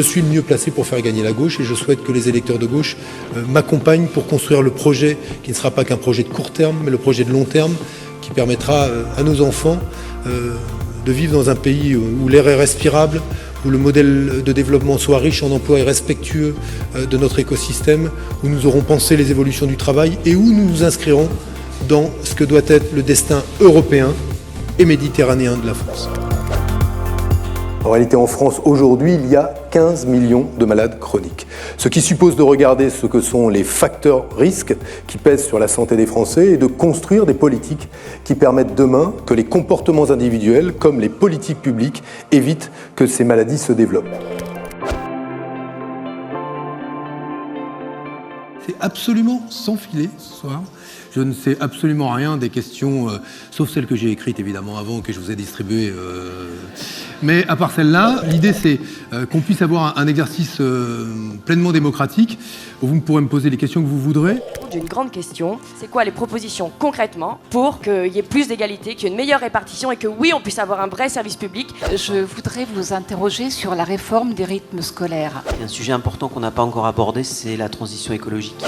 Je suis le mieux placé pour faire gagner la gauche et je souhaite que les électeurs de gauche m'accompagnent pour construire le projet qui ne sera pas qu'un projet de court terme, mais le projet de long terme qui permettra à nos enfants de vivre dans un pays où l'air est respirable, où le modèle de développement soit riche en emplois et respectueux de notre écosystème, où nous aurons pensé les évolutions du travail et où nous nous inscrirons dans ce que doit être le destin européen et méditerranéen de la France. En réalité, en France, aujourd'hui, il y a 15 millions de malades chroniques. Ce qui suppose de regarder ce que sont les facteurs risques qui pèsent sur la santé des Français et de construire des politiques qui permettent demain que les comportements individuels, comme les politiques publiques, évitent que ces maladies se développent. C'est absolument sans filet ce soir. Je ne sais absolument rien des questions, sauf celles que j'ai écrites évidemment avant, que je vous ai distribuées. Mais à part celle-là, l'idée c'est qu'on puisse avoir un exercice pleinement démocratique où vous pourrez me poser les questions que vous voudrez. J'ai une grande question, c'est quoi les propositions concrètement pour qu'il y ait plus d'égalité, qu'il y ait une meilleure répartition et que oui, on puisse avoir un vrai service public. Je voudrais vous interroger sur la réforme des rythmes scolaires. Un sujet important qu'on n'a pas encore abordé, c'est la transition écologique.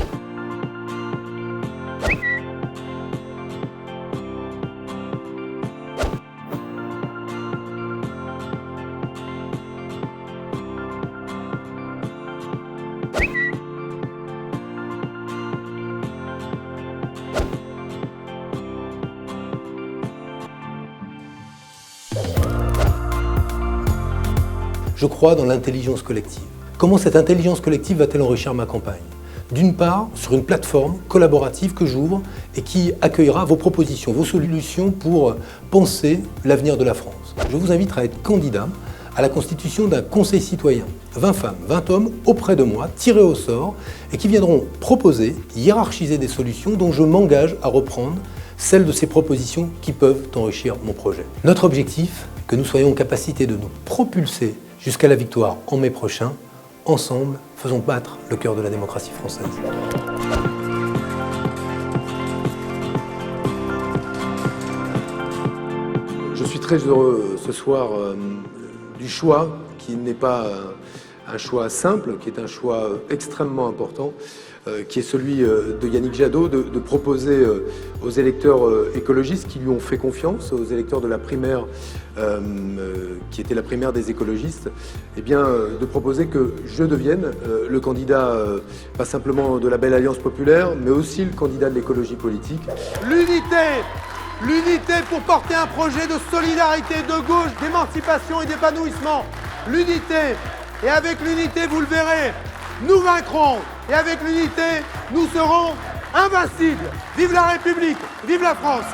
Je crois dans l'intelligence collective. Comment cette intelligence collective va-t-elle enrichir ma campagne ? D'une part, sur une plateforme collaborative que j'ouvre et qui accueillera vos propositions, vos solutions pour penser l'avenir de la France. Je vous invite à être candidat à la constitution d'un conseil citoyen. 20 femmes, 20 hommes auprès de moi, tirés au sort, et qui viendront proposer, hiérarchiser des solutions dont je m'engage à reprendre celles de ces propositions qui peuvent enrichir mon projet. Notre objectif, que nous soyons en capacité de nous propulser jusqu'à la victoire en mai prochain. Ensemble, faisons battre le cœur de la démocratie française. Je suis très heureux ce soir du choix qui n'est pas un choix simple, qui est un choix extrêmement important, qui est celui de Yannick Jadot, de proposer aux électeurs écologistes qui lui ont fait confiance, aux électeurs de la primaire, qui était la primaire des écologistes, eh bien, de proposer que je devienne le candidat, pas simplement de la belle alliance populaire, mais aussi le candidat de l'écologie politique. L'unité pour porter un projet de solidarité, de gauche, d'émancipation et d'épanouissement. L'unité. Et avec l'unité, vous le verrez, nous vaincrons. Et avec l'unité, nous serons invincibles. Vive la République, vive la France.